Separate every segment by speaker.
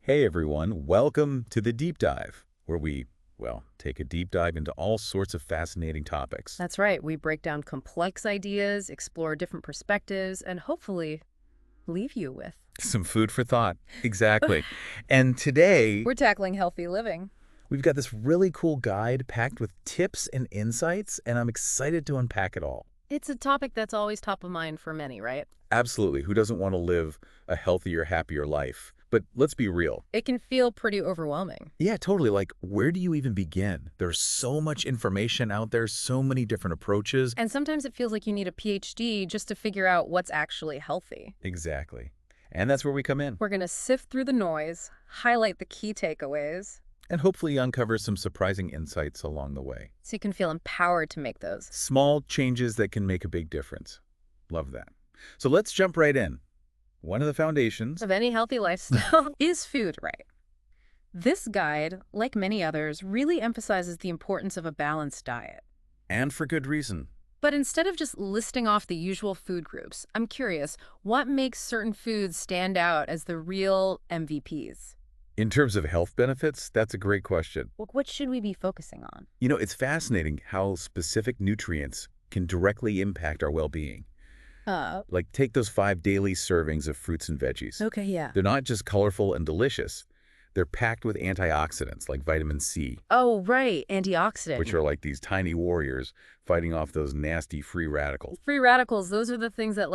Speaker 1: Hey everyone, welcome to the Deep Dive, where we, take a deep dive into all sorts of fascinating topics.
Speaker 2: That's right. We break down complex ideas, explore different perspectives, and hopefully leave you with.
Speaker 1: Some food for thought. Exactly. And today,
Speaker 2: We're tackling healthy living.
Speaker 1: we've got this really cool guide packed with tips and insights, and I'm excited to unpack it all.
Speaker 2: It's a topic that's always top of mind for many, right?
Speaker 1: Absolutely. Who doesn't want to live a healthier, happier life? But let's be real.
Speaker 2: It can feel pretty overwhelming.
Speaker 1: Yeah, totally. Like, where do you even begin? There's so much information out there, so many different approaches.
Speaker 2: And sometimes it feels like you need a PhD just to figure out what's actually healthy.
Speaker 1: Exactly. And that's where we come in.
Speaker 2: We're going to sift through the noise, highlight the key takeaways,
Speaker 1: And hopefully uncover some surprising insights along the way.
Speaker 2: so you can feel empowered to make those.
Speaker 1: Small changes that can make a big difference. Love that. So let's jump right in. One of the foundations.
Speaker 2: Of any healthy lifestyle is food, right? This guide, like many others, really emphasizes the importance of a balanced diet.
Speaker 1: And for good reason.
Speaker 2: But instead of just listing off the usual food groups, I'm curious, what makes certain foods stand out as the real MVPs?
Speaker 1: In terms of health benefits, that's a great question.
Speaker 2: What should we be focusing on?
Speaker 1: It's fascinating how specific nutrients can directly impact our well-being. Like, take those 5 daily servings of fruits and veggies.
Speaker 2: Okay, yeah.
Speaker 1: They're not just colorful and delicious. They're packed with antioxidants like vitamin C,
Speaker 2: Oh, right, antioxidant.
Speaker 1: which are like these tiny warriors fighting off those nasty free radicals.
Speaker 2: Free radicals, those are the things that,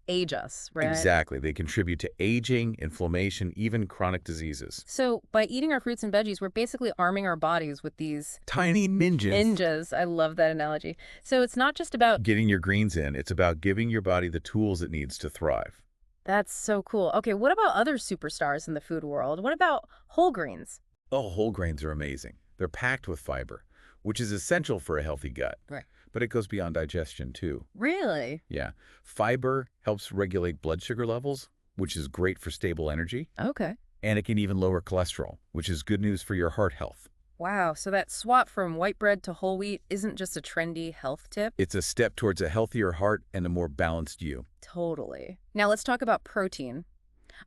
Speaker 2: age us, right?
Speaker 1: Exactly. They contribute to aging, inflammation, even chronic diseases.
Speaker 2: So by eating our fruits and veggies, we're basically arming our bodies with these
Speaker 1: Tiny ninjas.
Speaker 2: ninjas. I love that analogy. So it's not just about
Speaker 1: Getting your greens in, it's about giving your body the tools it needs to thrive.
Speaker 2: That's so cool. Okay, what about other superstars in the food world? What about whole grains?
Speaker 1: Oh, whole grains are amazing. They're packed with fiber, which is essential for a healthy gut.
Speaker 2: Right.
Speaker 1: But it goes beyond digestion, too.
Speaker 2: Really?
Speaker 1: Yeah. Fiber helps regulate blood sugar levels, which is great for stable energy.
Speaker 2: Okay.
Speaker 1: And it can even lower cholesterol, which is good news for your heart health.
Speaker 2: Wow, so that swap from white bread to whole wheat isn't just a trendy health tip?
Speaker 1: It's a step towards a healthier heart and a more balanced you.
Speaker 2: Totally. Now let's talk about protein.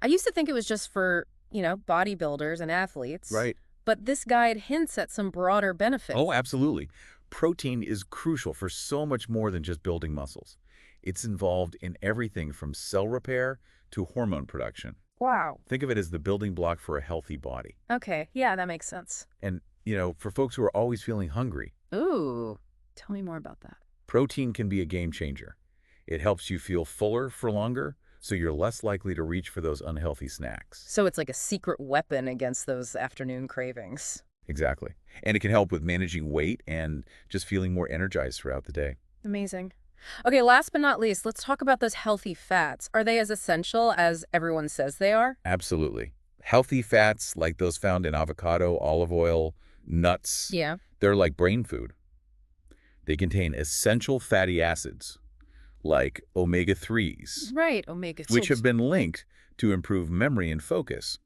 Speaker 2: I used to think it was just for, bodybuilders and athletes.
Speaker 1: Right.
Speaker 2: But this guide hints at some broader benefits.
Speaker 1: Oh, absolutely. Protein is crucial for so much more than just building muscles. It's involved in everything from cell repair to hormone production.
Speaker 2: Wow.
Speaker 1: Think of it as the building block for a healthy body.
Speaker 2: Okay, yeah, that makes sense.
Speaker 1: And, for folks who are always feeling hungry,
Speaker 2: Ooh, tell me more about that.
Speaker 1: protein can be a game changer. It helps you feel fuller for longer, so you're less likely to reach for those unhealthy snacks.
Speaker 2: So it's like a secret weapon against those afternoon cravings.
Speaker 1: Exactly. And it can help with managing weight and just feeling more energized throughout the day.
Speaker 2: Amazing. Okay, last but not least, let's talk about those healthy fats. Are they as essential as everyone says they are?
Speaker 1: Absolutely. Healthy fats like those found in avocado, olive oil, nuts,
Speaker 2: Yeah.
Speaker 1: they're like brain food. They contain essential fatty acids like omega-3s,
Speaker 2: Right, omega
Speaker 1: which have been linked to improve memory and focus.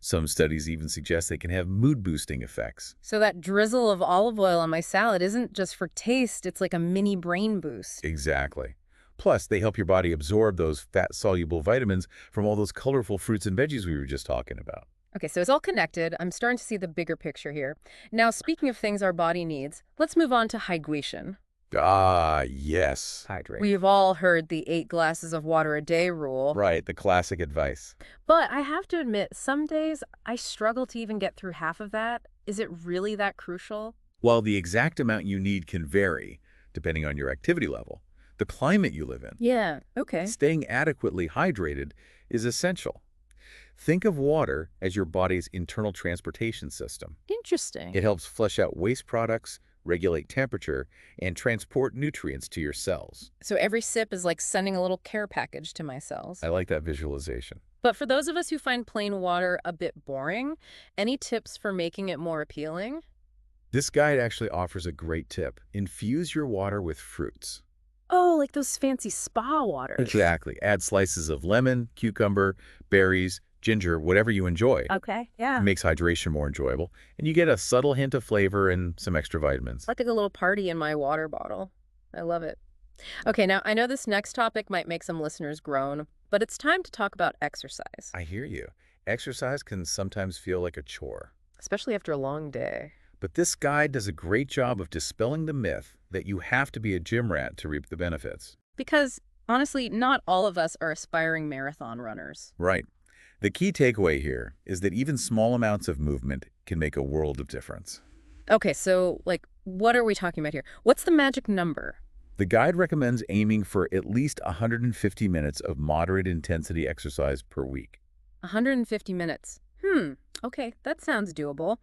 Speaker 1: Some studies even suggest they can have mood-boosting effects.
Speaker 2: So that drizzle of olive oil on my salad isn't just for taste, it's like a mini brain boost.
Speaker 1: Exactly. Plus, they help your body absorb those fat-soluble vitamins from all those colorful fruits and veggies we were just talking about.
Speaker 2: Okay, so it's all connected. I'm starting to see the bigger picture here. Now, speaking of things our body needs, let's move on to hydration.
Speaker 1: Ah, yes. Hydrate.
Speaker 2: We've all heard the 8 glasses of water a day rule.
Speaker 1: Right, the classic advice.
Speaker 2: But I have to admit, some days I struggle to even get through half of that. Is it really that crucial?
Speaker 1: While the exact amount you need can vary, depending on your activity level, the climate you live in,
Speaker 2: Yeah, okay.
Speaker 1: staying adequately hydrated is essential. Think of water as your body's internal transportation system.
Speaker 2: Interesting.
Speaker 1: It helps flush out waste products, regulate temperature, and transport nutrients to your cells.
Speaker 2: So every sip is like sending a little care package to my cells.
Speaker 1: I like that visualization.
Speaker 2: But for those of us who find plain water a bit boring, any tips for making it more appealing?
Speaker 1: This guide actually offers a great tip. Infuse your water with fruits.
Speaker 2: Oh, like those fancy spa waters.
Speaker 1: Exactly. Add slices of lemon, cucumber, berries, ginger, whatever you enjoy.
Speaker 2: Okay, yeah.
Speaker 1: It makes hydration more enjoyable, and you get a subtle hint of flavor and some extra vitamins.
Speaker 2: Like a little party in my water bottle. I love it. Okay, now I know this next topic might make some listeners groan, but it's time to talk about exercise.
Speaker 1: I hear you. Exercise can sometimes feel like a chore.
Speaker 2: especially after a long day.
Speaker 1: But this guide does a great job of dispelling the myth that you have to be a gym rat to reap the benefits.
Speaker 2: Because honestly, not all of us are aspiring marathon runners.
Speaker 1: Right. The key takeaway here is that even small amounts of movement can make a world of difference.
Speaker 2: Okay, so like, what are we talking about here? What's the magic number?
Speaker 1: The guide recommends aiming for at least 150 minutes of moderate intensity exercise per week.
Speaker 2: 150 minutes. Okay, that sounds doable.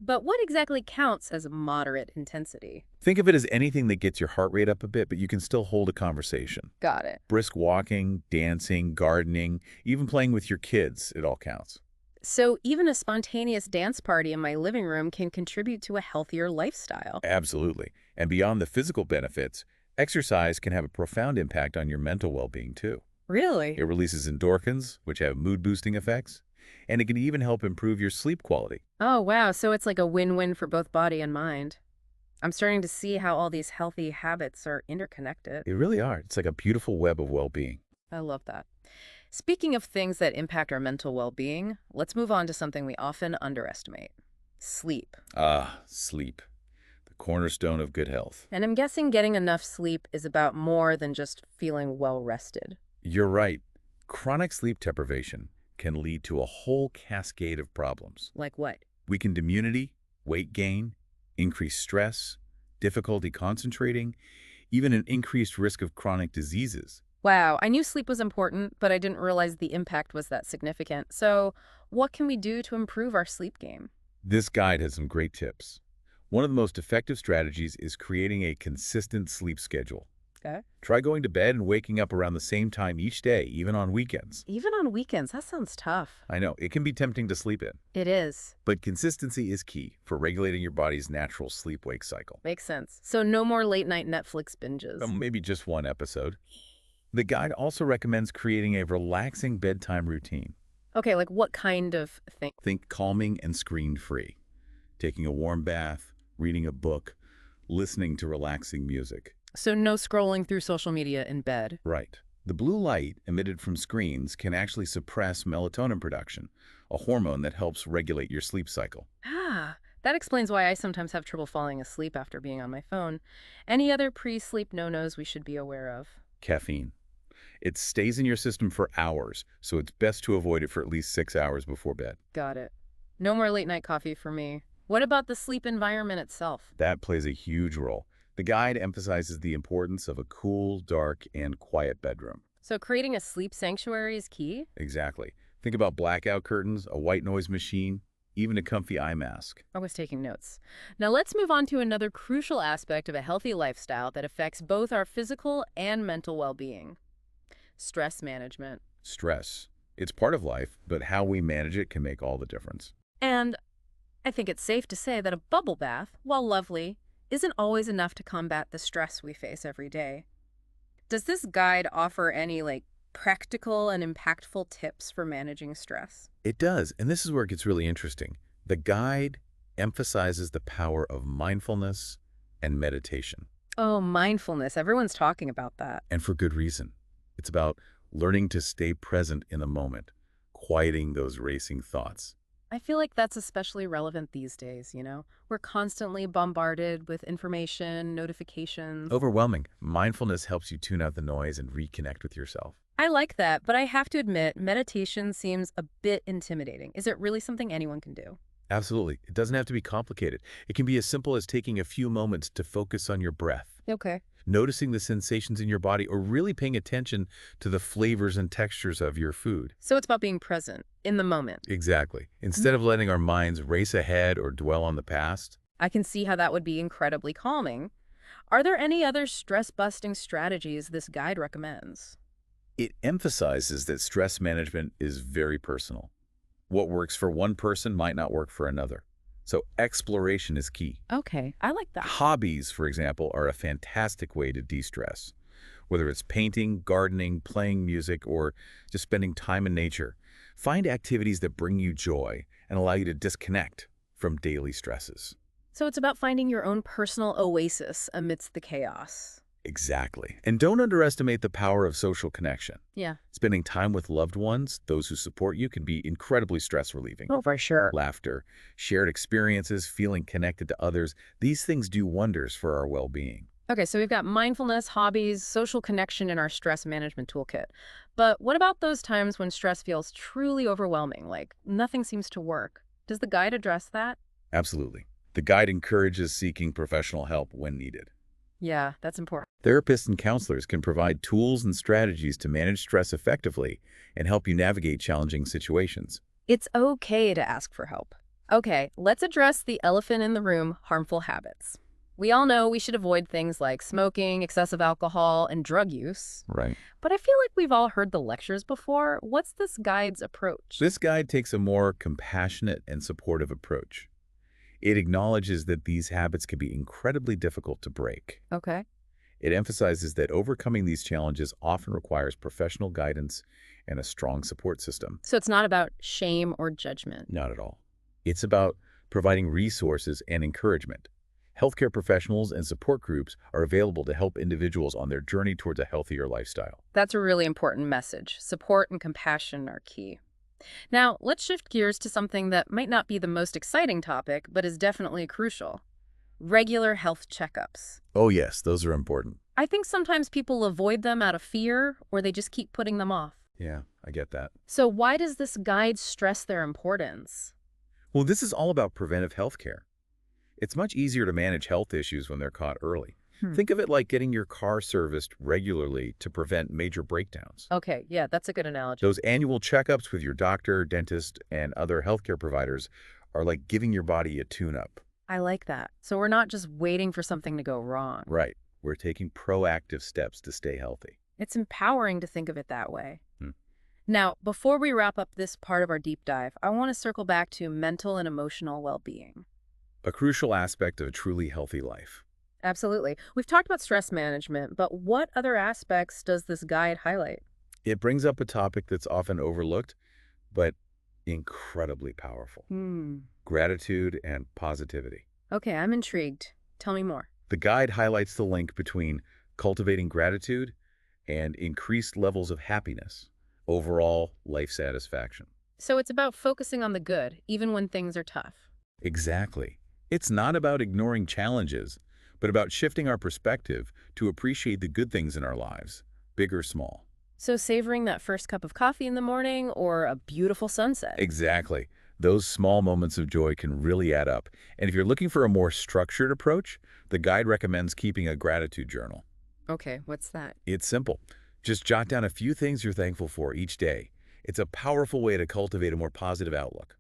Speaker 2: But what exactly counts as moderate intensity?
Speaker 1: Think of it as anything that gets your heart rate up a bit, but you can still hold a conversation.
Speaker 2: Got it.
Speaker 1: Brisk walking, dancing, gardening, even playing with your kids, it all counts.
Speaker 2: So even a spontaneous dance party in my living room can contribute to a healthier lifestyle.
Speaker 1: Absolutely. And beyond the physical benefits, exercise can have a profound impact on your mental well-being too.
Speaker 2: Really?
Speaker 1: It releases endorphins, which have mood-boosting effects, and it can even help improve your sleep quality.
Speaker 2: Oh, wow. So it's like a win-win for both body and mind. I'm starting to see how all these healthy habits are interconnected.
Speaker 1: They really are. It's like a beautiful web of well-being.
Speaker 2: I love that. Speaking of things that impact our mental well-being, let's move on to something we often underestimate. Sleep.
Speaker 1: Ah, sleep. The cornerstone of good health.
Speaker 2: And I'm guessing getting enough sleep is about more than just feeling well-rested.
Speaker 1: You're right. Chronic sleep deprivation can lead to a whole cascade of problems.
Speaker 2: Like what?
Speaker 1: Weakened immunity, weight gain, increased stress, difficulty concentrating, even an increased risk of chronic diseases.
Speaker 2: Wow, I knew sleep was important, but I didn't realize the impact was that significant. So what can we do to improve our sleep game?
Speaker 1: This guide has some great tips. One of the most effective strategies is creating a consistent sleep schedule.
Speaker 2: Okay.
Speaker 1: Try going to bed and waking up around the same time each day, even on weekends.
Speaker 2: Even on weekends, that sounds tough.
Speaker 1: I know, it can be tempting to sleep in,
Speaker 2: It is.
Speaker 1: but consistency is key for regulating your body's natural sleep-wake cycle.
Speaker 2: Makes sense. So no more late-night Netflix binges.
Speaker 1: Maybe just one episode. The guide also recommends creating a relaxing bedtime routine.
Speaker 2: Okay, like what kind of thing?
Speaker 1: Think calming and screen-free. Taking a warm bath, reading a book, listening to relaxing music.
Speaker 2: So no scrolling through social media in bed.
Speaker 1: Right. The blue light emitted from screens can actually suppress melatonin production, a hormone that helps regulate your sleep cycle.
Speaker 2: Ah, that explains why I sometimes have trouble falling asleep after being on my phone. Any other pre-sleep no-nos we should be aware of?
Speaker 1: Caffeine. It stays in your system for hours, so it's best to avoid it for at least 6 hours before bed.
Speaker 2: Got it. No more late-night coffee for me. What about the sleep environment itself?
Speaker 1: That plays a huge role. The guide emphasizes the importance of a cool, dark, and quiet bedroom.
Speaker 2: So creating a sleep sanctuary is key?
Speaker 1: Exactly. Think about blackout curtains, a white noise machine, even a comfy eye mask.
Speaker 2: I was taking notes. Now let's move on to another crucial aspect of a healthy lifestyle that affects both our physical and mental well-being. Stress management.
Speaker 1: Stress. It's part of life, but how we manage it can make all the difference.
Speaker 2: And I think it's safe to say that a bubble bath, while lovely, isn't always enough to combat the stress we face every day. Does this guide offer any, practical and impactful tips for managing stress?
Speaker 1: It does, and this is where it gets really interesting. The guide emphasizes the power of mindfulness and meditation,
Speaker 2: Oh, mindfulness. Everyone's talking about that.
Speaker 1: and for good reason. It's about learning to stay present in the moment, quieting those racing thoughts.
Speaker 2: I feel like that's especially relevant these days, you know? We're constantly bombarded with information, notifications.
Speaker 1: Overwhelming. Mindfulness helps you tune out the noise and reconnect with yourself.
Speaker 2: I like that, but I have to admit, meditation seems a bit intimidating. Is it really something anyone can do?
Speaker 1: Absolutely. It doesn't have to be complicated. It can be as simple as taking a few moments to focus on your breath,
Speaker 2: Okay.
Speaker 1: noticing the sensations in your body, or really paying attention to the flavors and textures of your food.
Speaker 2: So it's about being present, in the moment.
Speaker 1: Exactly. Instead of letting our minds race ahead or dwell on the past.
Speaker 2: I can see how that would be incredibly calming. Are there any other stress-busting strategies this guide recommends?
Speaker 1: It emphasizes that stress management is very personal. What works for one person might not work for another. So exploration is key.
Speaker 2: Okay, I like that.
Speaker 1: Hobbies, for example, are a fantastic way to de-stress. Whether it's painting, gardening, playing music, or just spending time in nature, find activities that bring you joy and allow you to disconnect from daily stresses.
Speaker 2: So it's about finding your own personal oasis amidst the chaos.
Speaker 1: Exactly. And don't underestimate the power of social connection.
Speaker 2: Yeah.
Speaker 1: Spending time with loved ones, those who support you, can be incredibly stress relieving.
Speaker 2: Oh, for sure.
Speaker 1: Laughter, shared experiences, feeling connected to others, these things do wonders for our well-being.
Speaker 2: Okay, so we've got mindfulness, hobbies, social connection in our stress management toolkit. But what about those times when stress feels truly overwhelming, like nothing seems to work? Does the guide address that?
Speaker 1: Absolutely. The guide encourages seeking professional help when needed.
Speaker 2: Yeah, that's important.
Speaker 1: Therapists and counselors can provide tools and strategies to manage stress effectively and help you navigate challenging situations.
Speaker 2: It's okay to ask for help. Okay, let's address the elephant in the room, harmful habits. We all know we should avoid things like smoking, excessive alcohol, and drug use.
Speaker 1: Right.
Speaker 2: But I feel like we've all heard the lectures before. What's this guide's approach?
Speaker 1: This guide takes a more compassionate and supportive approach. It acknowledges that these habits can be incredibly difficult to break.
Speaker 2: Okay.
Speaker 1: It emphasizes that overcoming these challenges often requires professional guidance and a strong support system.
Speaker 2: So it's not about shame or judgment.
Speaker 1: Not at all. It's about providing resources and encouragement. Healthcare professionals and support groups are available to help individuals on their journey towards a healthier lifestyle.
Speaker 2: That's a really important message. Support and compassion are key. Now, let's shift gears to something that might not be the most exciting topic, but is definitely crucial. Regular health checkups.
Speaker 1: Oh yes, those are important.
Speaker 2: I think sometimes people avoid them out of fear, or they just keep putting them off.
Speaker 1: Yeah, I get that.
Speaker 2: So why does this guide stress their importance?
Speaker 1: Well, this is all about preventive healthcare. It's much easier to manage health issues when they're caught early. Think of it like getting your car serviced regularly to prevent major breakdowns.
Speaker 2: Okay, yeah, that's a good analogy.
Speaker 1: Those annual checkups with your doctor, dentist, and other healthcare providers are like giving your body a tune-up.
Speaker 2: I like that. So we're not just waiting for something to go wrong.
Speaker 1: Right. We're taking proactive steps to stay healthy.
Speaker 2: It's empowering to think of it that way.
Speaker 1: Hmm.
Speaker 2: Now, before we wrap up this part of our deep dive, I want to circle back to mental and emotional well-being.
Speaker 1: A crucial aspect of a truly healthy life.
Speaker 2: Absolutely. We've talked about stress management, but what other aspects does this guide highlight?
Speaker 1: It brings up a topic that's often overlooked, but incredibly powerful. Gratitude and positivity.
Speaker 2: Okay, I'm intrigued. Tell me more.
Speaker 1: The guide highlights the link between cultivating gratitude and increased levels of happiness, overall life satisfaction.
Speaker 2: So it's about focusing on the good, even when things are tough.
Speaker 1: Exactly. It's not about ignoring challenges, but about shifting our perspective to appreciate the good things in our lives, big or small.
Speaker 2: So savoring that first cup of coffee in the morning or a beautiful sunset.
Speaker 1: Exactly. Those small moments of joy can really add up. And if you're looking for a more structured approach, the guide recommends keeping a gratitude journal.
Speaker 2: Okay, what's that?
Speaker 1: It's simple. Just jot down a few things you're thankful for each day. It's a powerful way to cultivate a more positive outlook.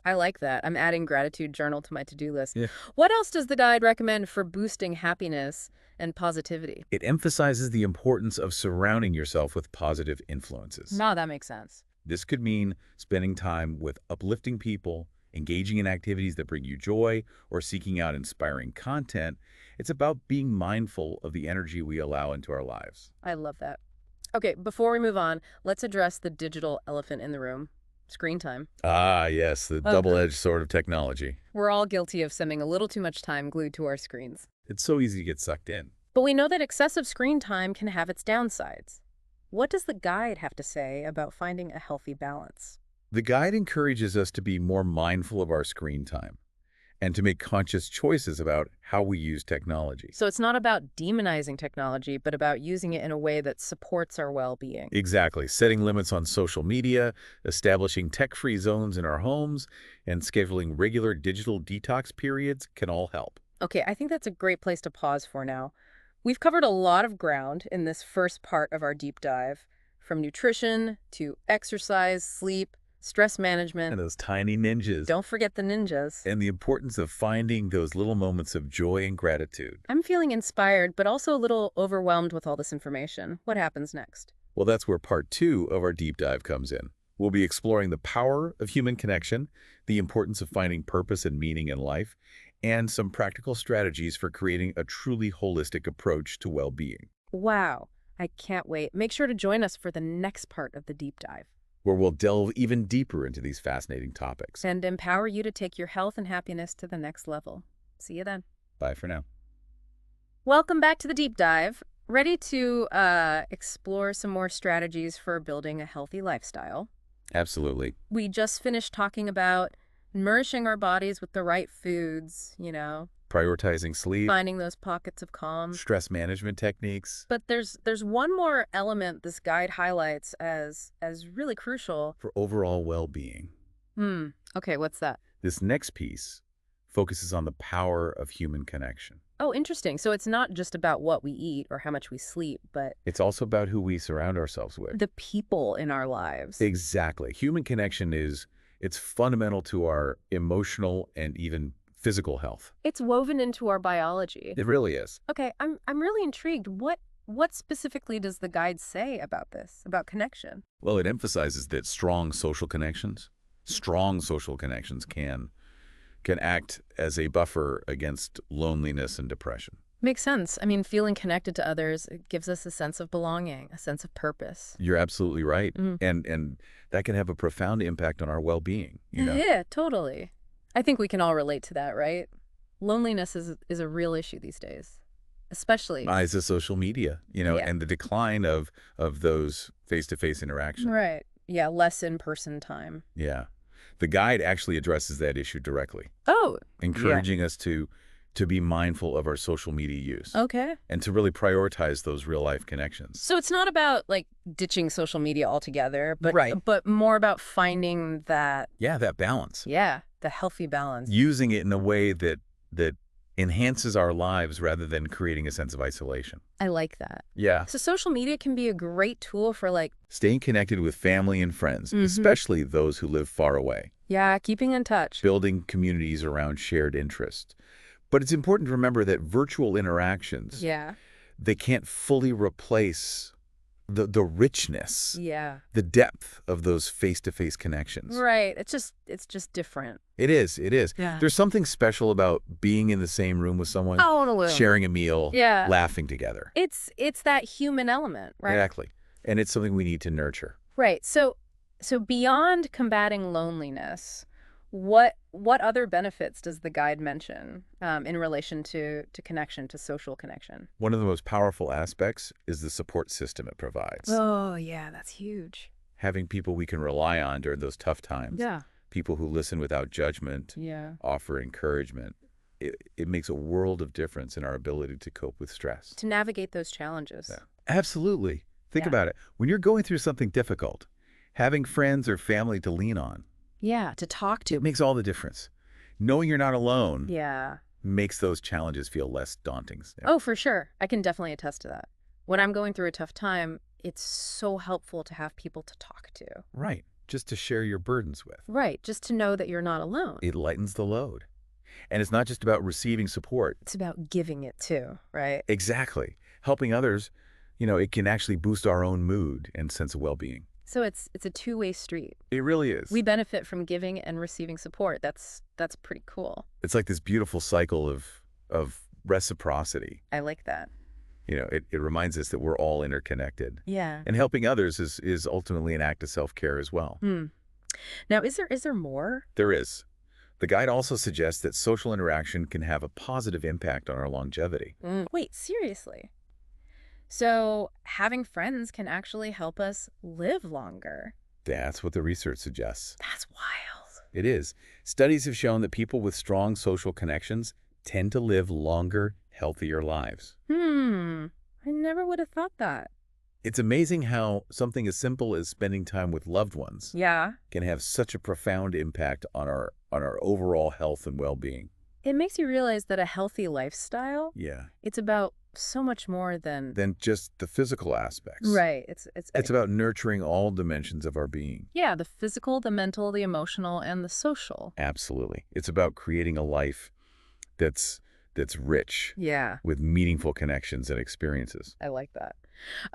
Speaker 2: I like that. I'm adding gratitude journal to my to-do list.
Speaker 1: Yeah.
Speaker 2: What else does the guide recommend for boosting happiness and positivity?
Speaker 1: It emphasizes the importance of surrounding yourself with positive influences.
Speaker 2: No, that makes sense.
Speaker 1: This could mean spending time with uplifting people, engaging in activities that bring you joy, or seeking out inspiring content. It's about being mindful of the energy we allow into our lives.
Speaker 2: I love that. Okay, before we move on, let's address the digital elephant in the room, screen time.
Speaker 1: Ah, yes, the double-edged sword of technology.
Speaker 2: We're all guilty of spending a little too much time glued to our screens.
Speaker 1: It's so easy to get sucked in.
Speaker 2: But we know that excessive screen time can have its downsides. What does the guide have to say about finding a healthy balance?
Speaker 1: The guide encourages us to be more mindful of our screen time and to make conscious choices about how we use technology.
Speaker 2: So it's not about demonizing technology, but about using it in a way that supports our well-being.
Speaker 1: Exactly. Setting limits on social media, establishing tech-free zones in our homes, and scheduling regular digital detox periods can all help.
Speaker 2: Okay, I think that's a great place to pause for now. We've covered a lot of ground in this first part of our deep dive, from nutrition to exercise, sleep, stress management.
Speaker 1: And those tiny ninjas.
Speaker 2: Don't forget the ninjas.
Speaker 1: And the importance of finding those little moments of joy and gratitude.
Speaker 2: I'm feeling inspired, but also a little overwhelmed with all this information. What happens next?
Speaker 1: Well, that's where part 2 of our deep dive comes in. We'll be exploring the power of human connection, the importance of finding purpose and meaning in life, and some practical strategies for creating a truly holistic approach to well-being.
Speaker 2: Wow, I can't wait. Make sure to join us for the next part of the deep dive,
Speaker 1: where we'll delve even deeper into these fascinating topics.
Speaker 2: and empower you to take your health and happiness to the next level. See you then.
Speaker 1: Bye for now.
Speaker 2: Welcome back to the deep dive. Ready to explore some more strategies for building a healthy lifestyle.
Speaker 1: Absolutely.
Speaker 2: We just finished talking about nourishing our bodies with the right foods,
Speaker 1: Prioritizing sleep,
Speaker 2: finding those pockets of calm.
Speaker 1: stress management techniques
Speaker 2: But there's one more element this guide highlights as really crucial.
Speaker 1: for overall well-being.
Speaker 2: Hmm. Okay, what's that?
Speaker 1: This next piece focuses on the power of human connection.
Speaker 2: Oh, interesting. So it's not just about what we eat or how much we sleep, but
Speaker 1: It's also about who we surround ourselves with.
Speaker 2: the people in our lives.
Speaker 1: Exactly. Human connection it's fundamental to our emotional and even physical health.
Speaker 2: It's woven into our biology.
Speaker 1: It really is.
Speaker 2: Okay, I'm really intrigued. What specifically does the guide say about this, about connection?
Speaker 1: Well, it emphasizes that strong social connections can act as a buffer against loneliness and depression.
Speaker 2: Makes sense. I mean, feeling connected to others, it gives us a sense of belonging, a sense of purpose.
Speaker 1: You're absolutely right.
Speaker 2: Mm.
Speaker 1: And that can have a profound impact on our well-being, you know.
Speaker 2: Yeah, totally. I think we can all relate to that, right? Loneliness is a real issue these days, especially.
Speaker 1: Rise of social media,
Speaker 2: Yeah.
Speaker 1: and the decline of those face-to-face interactions.
Speaker 2: Right. Yeah, less in-person time.
Speaker 1: Yeah. The guide actually addresses that issue directly,
Speaker 2: Oh,
Speaker 1: encouraging us to be mindful of our social media use
Speaker 2: okay.
Speaker 1: and to really prioritize those real-life connections.
Speaker 2: So it's not about like ditching social media altogether, but
Speaker 1: Right.
Speaker 2: but more about finding that,
Speaker 1: Yeah, that balance.
Speaker 2: yeah, the healthy balance.
Speaker 1: Using it in a way that enhances our lives rather than creating a sense of isolation.
Speaker 2: I like that.
Speaker 1: Yeah.
Speaker 2: So social media can be a great tool for like,
Speaker 1: Staying connected with family and friends,
Speaker 2: Mhm.
Speaker 1: especially those who live far away.
Speaker 2: yeah, keeping in touch.
Speaker 1: Building communities around shared interests. But it's important to remember that virtual interactions,
Speaker 2: Yeah.
Speaker 1: they can't fully replace the richness,
Speaker 2: Yeah.
Speaker 1: the depth of those face-to-face connections.
Speaker 2: Right. It's just different.
Speaker 1: It is.
Speaker 2: Yeah.
Speaker 1: There's something special about being in the same room with someone,
Speaker 2: Totally.
Speaker 1: sharing a meal,
Speaker 2: Yeah.
Speaker 1: laughing together.
Speaker 2: It's that human element, right?
Speaker 1: Exactly. And it's something we need to nurture.
Speaker 2: Right. So beyond combating loneliness, what other benefits does the guide mention in relation to connection, to social connection?
Speaker 1: One of the most powerful aspects is the support system it provides.
Speaker 2: Oh, yeah, that's huge.
Speaker 1: Having people we can rely on during those tough times.
Speaker 2: Yeah.
Speaker 1: People who listen without judgment,
Speaker 2: Yeah.
Speaker 1: offer encouragement. It makes a world of difference in our ability to cope with stress.
Speaker 2: To navigate those challenges.
Speaker 1: Yeah. Absolutely. Think
Speaker 2: Yeah.
Speaker 1: about it. When you're going through something difficult, having friends or family to lean on,
Speaker 2: Yeah, to talk
Speaker 1: it
Speaker 2: to.
Speaker 1: makes all the difference. Knowing you're not alone
Speaker 2: Yeah.
Speaker 1: makes those challenges feel less daunting. Yeah.
Speaker 2: Oh, for sure. I can definitely attest to that. When I'm going through a tough time, it's so helpful to have people to talk to.
Speaker 1: Right. Just to share your burdens with.
Speaker 2: Right, just to know that you're not alone.
Speaker 1: It lightens the load. And it's not just about receiving support.
Speaker 2: It's about giving it too, right?
Speaker 1: Exactly. Helping others, it can actually boost our own mood and sense of well-being.
Speaker 2: So it's a two-way street.
Speaker 1: It really is.
Speaker 2: We benefit from giving and receiving support. That's pretty cool.
Speaker 1: It's like this beautiful cycle of reciprocity.
Speaker 2: I like that.
Speaker 1: It reminds us that we're all interconnected.
Speaker 2: Yeah.
Speaker 1: And helping others is ultimately an act of self-care as well.
Speaker 2: Now, is there more?
Speaker 1: There is. The guide also suggests that social interaction can have a positive impact on our longevity.
Speaker 2: Wait, seriously? So having friends can actually help us live longer.
Speaker 1: That's what the research suggests.
Speaker 2: That's wild.
Speaker 1: It is. Studies have shown that people with strong social connections tend to live longer, healthier lives.
Speaker 2: I never would have thought that.
Speaker 1: It's amazing how something as simple as spending time with loved ones
Speaker 2: Yeah.
Speaker 1: can have such a profound impact on our overall health and well-being.
Speaker 2: It makes you realize that a healthy lifestyle,
Speaker 1: Yeah.
Speaker 2: it's about so much more than
Speaker 1: Than just the physical aspects.
Speaker 2: right.
Speaker 1: It's about nurturing all dimensions of our being.
Speaker 2: yeah, the physical, the mental, the emotional, and the social.
Speaker 1: Absolutely. It's about creating a life that's rich
Speaker 2: Yeah,
Speaker 1: with meaningful connections and experiences.
Speaker 2: I like that.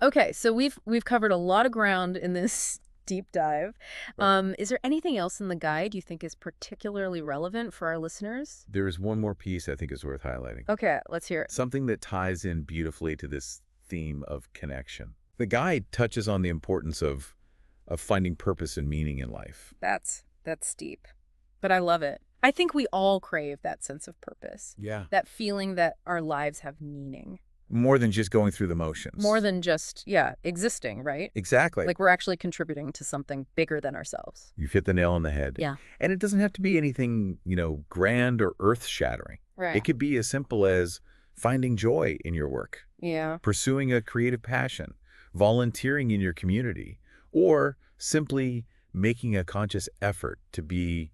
Speaker 2: Okay, so we've covered a lot of ground in this deep dive.
Speaker 1: Right.
Speaker 2: Is there anything else in the guide you think is particularly relevant for our listeners?
Speaker 1: There is one more piece I think is worth highlighting.
Speaker 2: Okay, let's hear it.
Speaker 1: Something that ties in beautifully to this theme of connection. The guide touches on the importance of finding purpose and meaning in life.
Speaker 2: That's deep, but I love it. I think we all crave that sense of purpose,
Speaker 1: Yeah.
Speaker 2: that feeling that our lives have meaning.
Speaker 1: More than just going through the motions.
Speaker 2: More than just, yeah, existing, right?
Speaker 1: Exactly.
Speaker 2: Like we're actually contributing to something bigger than ourselves.
Speaker 1: You've hit the nail on the head.
Speaker 2: Yeah.
Speaker 1: And it doesn't have to be anything, grand or earth-shattering.
Speaker 2: Right.
Speaker 1: It could be as simple as finding joy in your work,
Speaker 2: Yeah.
Speaker 1: pursuing a creative passion, volunteering in your community, or simply making a conscious effort to be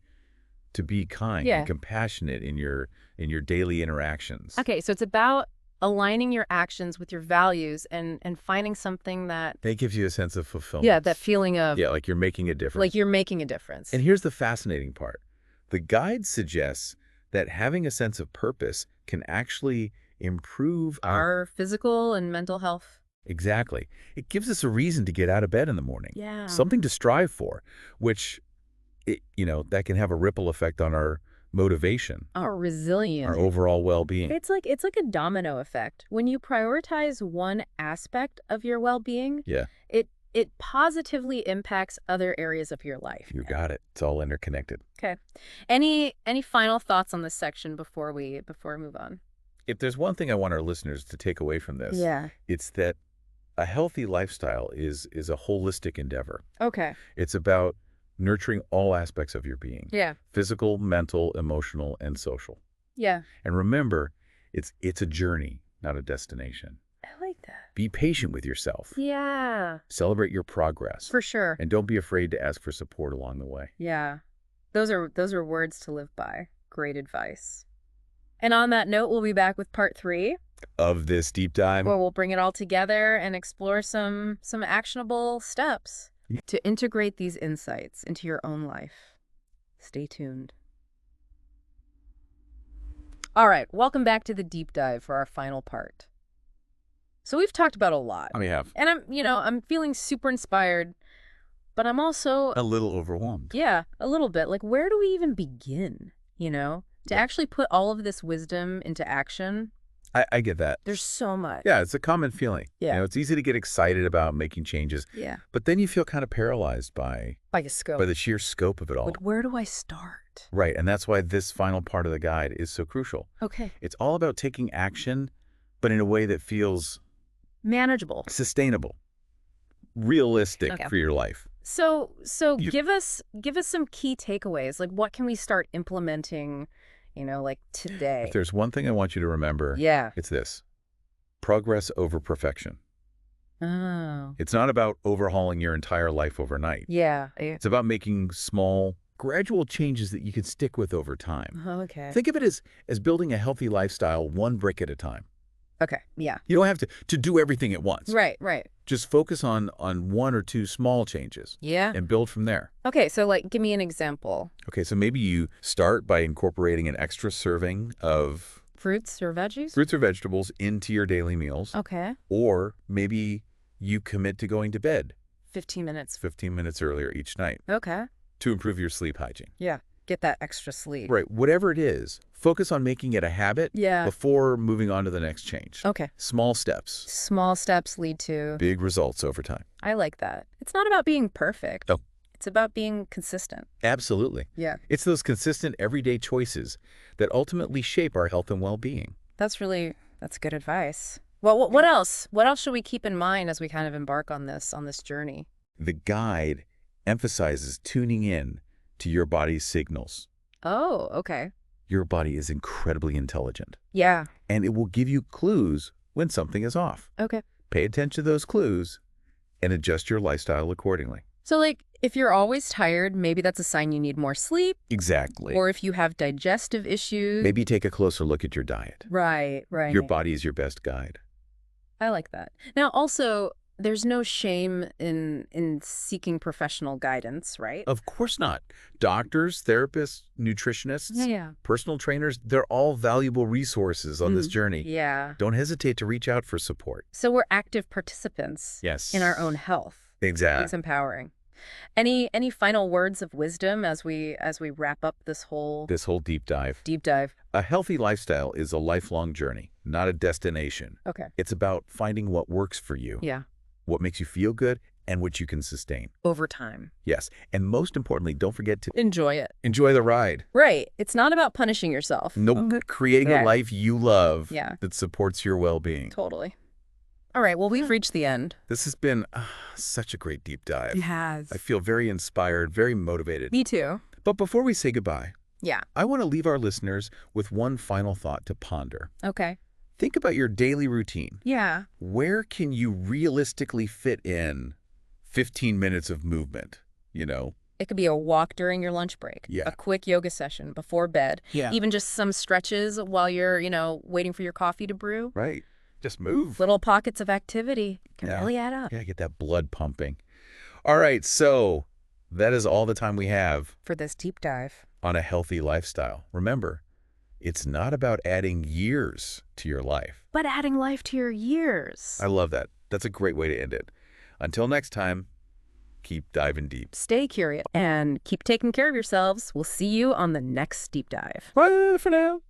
Speaker 1: kind
Speaker 2: Yeah.
Speaker 1: and compassionate in your daily interactions.
Speaker 2: Okay, so it's about aligning your actions with your values and finding something that,
Speaker 1: That gives you a sense of fulfillment.
Speaker 2: yeah, that feeling of
Speaker 1: Yeah, like you're making a difference.
Speaker 2: like you're making a difference.
Speaker 1: And here's the fascinating part. The guide suggests that having a sense of purpose can actually improve
Speaker 2: our physical and mental health.
Speaker 1: Exactly. It gives us a reason to get out of bed in the morning.
Speaker 2: Yeah.
Speaker 1: Something to strive for, which, that can have a ripple effect on our motivation,
Speaker 2: Our resilience.
Speaker 1: our overall well-being.
Speaker 2: It's like a domino effect. When you prioritize one aspect of your well-being,
Speaker 1: Yeah,
Speaker 2: it positively impacts other areas of your life.
Speaker 1: you got it. It's all interconnected.
Speaker 2: Okay. Any final thoughts on this section before we move on?
Speaker 1: If there's one thing I want our listeners to take away from this,
Speaker 2: Yeah.
Speaker 1: it's that a healthy lifestyle is a holistic endeavor.
Speaker 2: Okay.
Speaker 1: It's about nurturing all aspects of your being,
Speaker 2: Yeah.
Speaker 1: physical, mental, emotional, and social.
Speaker 2: Yeah.
Speaker 1: And remember, it's a journey, not a destination.
Speaker 2: I like that.
Speaker 1: Be patient with yourself.
Speaker 2: Yeah.
Speaker 1: Celebrate your progress.
Speaker 2: For sure.
Speaker 1: And don't be afraid to ask for support along the way.
Speaker 2: Yeah. Those are words to live by. Great advice. And on that note, we'll be back with part 3,
Speaker 1: Of this deep dive,
Speaker 2: where we'll bring it all together and explore some actionable steps to integrate these insights into your own life. Stay tuned. All right, welcome back to the deep dive for our final part. So we've talked about a lot.
Speaker 1: we have
Speaker 2: And I'm feeling super inspired, but I'm also,
Speaker 1: a little overwhelmed.
Speaker 2: yeah, a little bit. Like, where do we even begin, to actually put all of this wisdom into action?
Speaker 1: I get that.
Speaker 2: There's so much.
Speaker 1: Yeah, it's a common feeling.
Speaker 2: Yeah.
Speaker 1: It's easy to get excited about making changes,
Speaker 2: Yeah.
Speaker 1: but then you feel kind of paralyzed by
Speaker 2: By the scope.
Speaker 1: the sheer scope of it all.
Speaker 2: Like, where do I start?
Speaker 1: Right, and that's why this final part of the guide is so crucial.
Speaker 2: Okay.
Speaker 1: It's all about taking action, but in a way that feels
Speaker 2: Manageable.
Speaker 1: sustainable, realistic
Speaker 2: Okay.
Speaker 1: for your life.
Speaker 2: So
Speaker 1: You-
Speaker 2: give us some key takeaways. Like, what can we start implementing, like today?
Speaker 1: If there's one thing I want you to remember,
Speaker 2: Yeah.
Speaker 1: it's this: progress over perfection.
Speaker 2: Oh.
Speaker 1: It's not about overhauling your entire life overnight.
Speaker 2: Yeah.
Speaker 1: It's about making small, gradual changes that you can stick with over time.
Speaker 2: Okay.
Speaker 1: Think of it as building a healthy lifestyle one brick at a time.
Speaker 2: Okay. Yeah.
Speaker 1: You don't have to do everything at once.
Speaker 2: Right. Right.
Speaker 1: Just focus on one or two small changes
Speaker 2: Yeah.
Speaker 1: and build from there.
Speaker 2: Okay. So, like, give me an example.
Speaker 1: Okay, so maybe you start by incorporating an extra serving of
Speaker 2: Fruits or veggies?
Speaker 1: fruits or vegetables into your daily meals.
Speaker 2: Okay.
Speaker 1: Or maybe you commit to going to bed
Speaker 2: 15 minutes.
Speaker 1: 15 minutes earlier each night
Speaker 2: Okay.
Speaker 1: to improve your sleep hygiene.
Speaker 2: Yeah. Get that extra sleep.
Speaker 1: Right, whatever it is, focus on making it a habit
Speaker 2: Yeah.
Speaker 1: before moving on to the next change.
Speaker 2: Okay.
Speaker 1: Small steps,
Speaker 2: Small steps lead to.
Speaker 1: big results over time.
Speaker 2: I like that. It's not about being perfect.
Speaker 1: Oh.
Speaker 2: It's about being consistent.
Speaker 1: Absolutely.
Speaker 2: Yeah.
Speaker 1: It's those consistent everyday choices that ultimately shape our health and well-being.
Speaker 2: That's good advice. Well, what else? What else should we keep in mind as we kind of embark on this journey?
Speaker 1: The guide emphasizes tuning in to your body's signals.
Speaker 2: Oh, okay.
Speaker 1: Your body is incredibly intelligent,
Speaker 2: Yeah.
Speaker 1: and it will give you clues when something is off.
Speaker 2: Okay.
Speaker 1: Pay attention to those clues and adjust your lifestyle accordingly.
Speaker 2: So, like, if you're always tired, maybe that's a sign you need more sleep.
Speaker 1: Exactly.
Speaker 2: Or if you have digestive issues.
Speaker 1: Maybe take a closer look at your diet.
Speaker 2: Right.
Speaker 1: Your body is your best guide.
Speaker 2: I like that. Now, also, there's no shame in seeking professional guidance, right?
Speaker 1: Of course not. Doctors, therapists, nutritionists,
Speaker 2: Yeah.
Speaker 1: personal trainers, they're all valuable resources on this journey.
Speaker 2: Yeah.
Speaker 1: Don't hesitate to reach out for support.
Speaker 2: So we're active participants
Speaker 1: Yes.
Speaker 2: in our own health.
Speaker 1: Exactly.
Speaker 2: It's empowering. Any final words of wisdom as we wrap up this whole
Speaker 1: This whole deep dive.
Speaker 2: deep dive?
Speaker 1: A healthy lifestyle is a lifelong journey, not a destination.
Speaker 2: Okay.
Speaker 1: It's about finding what works for you,
Speaker 2: Yeah.
Speaker 1: what makes you feel good, and which you can sustain.
Speaker 2: Over time.
Speaker 1: Yes, and most importantly, don't forget to
Speaker 2: Enjoy it.
Speaker 1: enjoy the ride.
Speaker 2: Right. It's not about punishing yourself.
Speaker 1: Nope. Create a
Speaker 2: Yeah.
Speaker 1: life you love
Speaker 2: Yeah.
Speaker 1: that supports your well-being.
Speaker 2: Totally. All right. Well, we've reached the end.
Speaker 1: This has been such a great deep dive.
Speaker 2: It has.
Speaker 1: I feel very inspired, very motivated.
Speaker 2: Me too.
Speaker 1: But before we say goodbye,
Speaker 2: Yeah.
Speaker 1: I want to leave our listeners with one final thought to ponder.
Speaker 2: Okay.
Speaker 1: Think about your daily routine.
Speaker 2: Yeah.
Speaker 1: Where can you realistically fit in 15 minutes of movement,
Speaker 2: It could be a walk during your lunch break.
Speaker 1: Yeah.
Speaker 2: A quick yoga session before bed.
Speaker 1: Yeah.
Speaker 2: Even just some stretches while you're, waiting for your coffee to brew.
Speaker 1: Right. Just move.
Speaker 2: Little pockets of activity can
Speaker 1: Yeah.
Speaker 2: really add up.
Speaker 1: Yeah, get that blood pumping. All right, so that is all the time we have
Speaker 2: For this deep dive.
Speaker 1: on a healthy lifestyle. Remember, it's not about adding years to your life.
Speaker 2: But adding life to your years.
Speaker 1: I love that. That's a great way to end it. Until next time, keep diving deep.
Speaker 2: Stay curious and keep taking care of yourselves. We'll see you on the next deep dive.
Speaker 1: Bye for now.